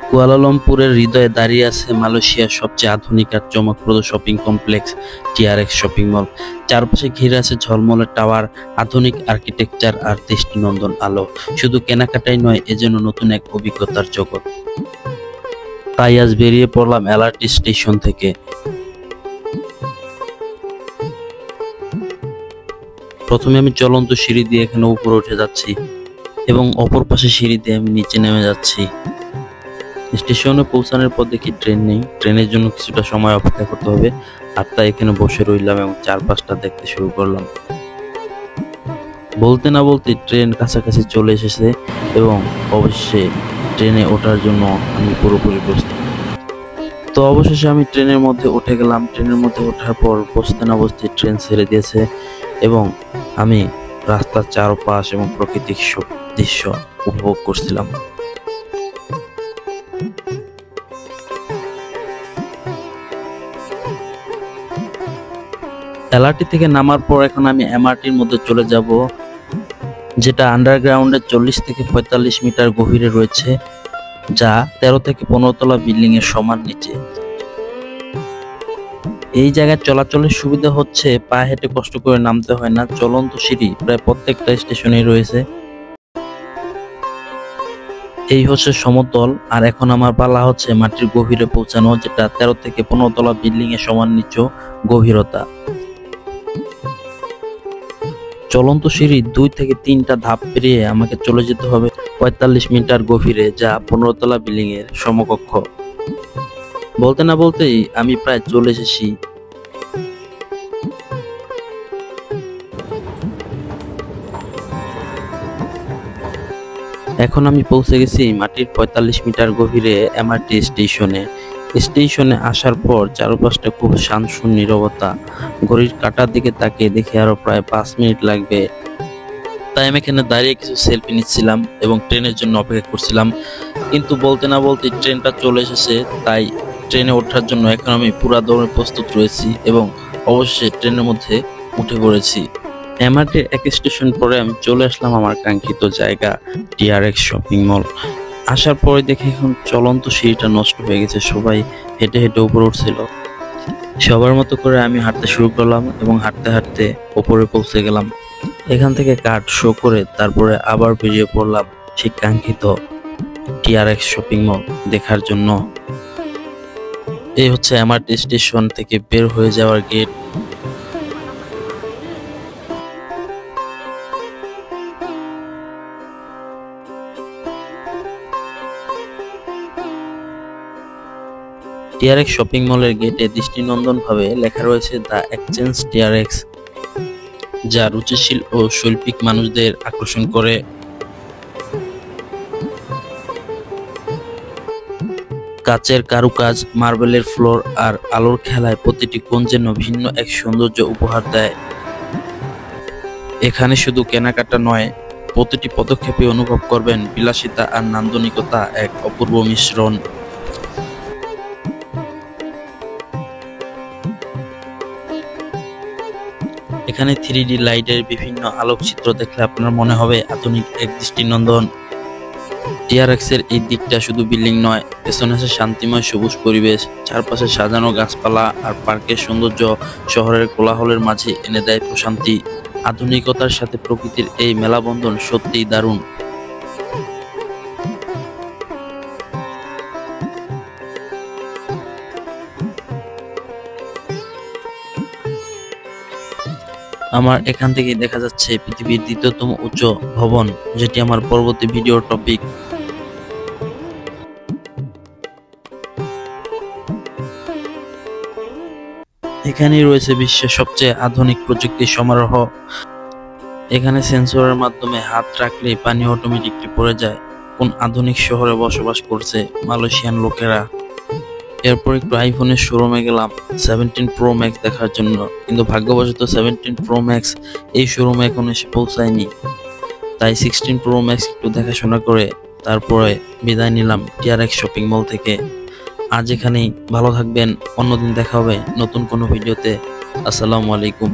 কুয়ালালামপুরের হৃদয়ে দাঁড়িয়ে আছে মালয়েশিয়ার সবচেয়ে আধুনিক আর চমকপ্রদ shopping complex TRX shopping mall. চারপাশে ঘিরে আছে ঝলমলে টাওয়ার, আধুনিক আর্কিটেকচার আর দৃষ্টিনন্দন আলো। শুধু কেনাকাটাই নয়, এ যেন নতুন এক অভিজ্ঞতার জগৎ। তাই আজ বেরিয়ে পড়লাম এলআরটি স্টেশন থেকে। প্রথমে আমি চলন্ত সিঁড়ি দিয়ে এখানে উপরে উঠে যাচ্ছি এবং অপর পাশে সিঁড়ি দিয়ে আমি নিচে নেমে যাচ্ছি। স্টেশনে পৌঁছানোর পর দেখি ট্রেন নেই। ট্রেনের জন্য কিছুটা সময় অপেক্ষা করতে হবে, আর তাই এখানে বসে রইলাম এবং চারপাশটা দেখতে শুরু করলাম। বলতে না বলতে ট্রেন কাছাকাছি চলে এসেছে এবং অবশ্যই ট্রেনে ওঠার জন্য আমি পুরোপুরি প্রস্তুত। তো অবশেষে আমি ট্রেনের মধ্যে উঠে গেলাম। ট্রেনের মধ্যে ওঠার পর বসতে না বসতে ট্রেন ছেড়ে দিয়েছে এবং আমি রাস্তার চারপাশ এবং প্রাকৃতিক সব দৃশ্য উপভোগ করছিলাম। এলআরটি থেকে নামার পর এখন আমি এমআরটির মধ্যে চলে যাব, যেটা আন্ডারগ্রাউন্ডে 40 থেকে 45 মিটার গভীরে রয়েছে, যা 13 থেকে 15 তলা বিল্ডিং এর সমান নিচে। এই জায়গায় চলাচলের সুবিধা হচ্ছে পায়ে হেঁটে কষ্ট করে নামতে হয় না। চলন্ত সিঁড়ি প্রায় প্রত্যেকটা স্টেশনেই রয়েছে। এই হচ্ছে সমতল, আর এখন আমার পালা হচ্ছে মাটির গভীরে পৌঁছানো, যেটা 13 থেকে 15 তলা বিল্ডিং এর সমান নিচু গভীরতা। চলন্ত সিঁড়ি 2 থেকে 3টা ধাপ পেরিয়ে আমাকে চলে যেতে হবে 45 মিটার গভীরে, যা 15 তলা বিল্ডিং এর সমকক্ষ। বলতে না বলতেই আমি প্রায় চলে এসেছি। এখন আমি পৌঁছে গেছি মাটির 45 মিটার গভীরে এমআরটি স্টেশনে। স্টেশনে আসার পর চারপাশটা খুব শান্ত নীরবতা। ঘড়ির কাঁটার দিকে তাকিয়ে দেখি আরো প্রায় 5 মিনিট লাগবে। তাই আমি এখানে দাঁড়িয়ে কিছু সেলফি নিচ্ছিলাম এবং ট্রেনের জন্য অপেক্ষা করছিলাম। কিন্তু বলতে না বলতে ট্রেনটা চলে এসেছে, তাই ট্রেনে ওঠার জন্য এখন আমি পুরা দৌড়ে প্রস্তুত রয়েছি এবং অবশ্যই ট্রেনের মধ্যে উঠে পড়েছি। এমআরটির এক স্টেশন পরে আমি চলে আসলাম আমার কাঙ্ক্ষিত জায়গা টিআরএক্স শপিং মল। আসার পরে দেখি এখন চলন্ত সিঁড়িটা নষ্ট হয়ে গেছে, সবাই হেঁটে হেঁটে উপরে উঠছিল। সবার মতো করে আমি হাঁটতে শুরু করলাম এবং হাঁটতে হাঁটতে উপরে পৌঁছে গেলাম। এখান থেকে কার্ড শো করে তারপরে আবার বেরিয়ে পড়লাম সেই কাঙ্ক্ষিত টিআরএক্স শপিং মল দেখার জন্য। এই হচ্ছে এমআরটি স্টেশন থেকে বের হয়ে যাওয়ার গেট। টিআরএক্স শপিং মলের গেটে দৃষ্টিনন্দন ভাবে লেখা রয়েছে দ্য এক্সচেঞ্জ টিআরএক্স, যা রুচিশীল ও শৈল্পিক মানুষদের আকর্ষণ করে। কাচের কারুকাজ, মার্বেলের ফ্লোর আর আলোর খেলায় প্রতিটি কোণ যেন ভিন্ন এক সৌন্দর্য উপহার দেয়। এখানে শুধু কেনাকাটা নয়, প্রতিটি পদক্ষেপে অনুভব করবেন বিলাসিতা আর নান্দনিকতা এক অপূর্ব মিশ্রণ। এখানে 3D লাইটের বিভিন্ন আলোকচিত্র দেখলে আপনার মনে হবে আধুনিক এক দৃষ্টিনন্দন। টিআরএক্স এর এই দিকটা শুধু বিল্ডিং নয়, পেছনে আছে শান্তিময় সবুজ পরিবেশ, চারপাশে সাজানো গাছপালা আর পার্কের সৌন্দর্য শহরের কোলাহলের মাঝে এনে দেয় প্রশান্তি। আধুনিকতার সাথে প্রকৃতির এই মেলাবন্ধন সত্যিই দারুণ। আমার এখান থেকে দেখা যাচ্ছে পৃথিবীর দ্বিতীয়তম উচ্চ ভবন, যেটি আমার পরবর্তী ভিডিওর টপিক। এখানেই রয়েছে বিশ্বের সবচেয়ে আধুনিক প্রযুক্তির সমারোহ। এখানে সেন্সরের মাধ্যমে হাত রাখলেই পানি অটোমেটিকলি পড়ে যায়। কোন আধুনিক শহরে বসবাস করছে মালয়েশিয়ান লোকেরা। এরপর একটু আইফোনের শোরুমে গেলাম 17 প্রো ম্যাক্স দেখার জন্য, কিন্তু ভাগ্যবশত 17 প্রো ম্যাক্স এই শোরুমে এখন এসে পৌঁছায়নি। তাই 16 প্রো ম্যাক্স একটু দেখাশোনা করে তারপরে বিদায় নিলাম টিআরএক্স শপিং মল থেকে। আজ এখানেই, ভালো থাকবেন। অন্যদিন দেখা হবে নতুন কোনো ভিডিওতে। আসসালামু আলাইকুম।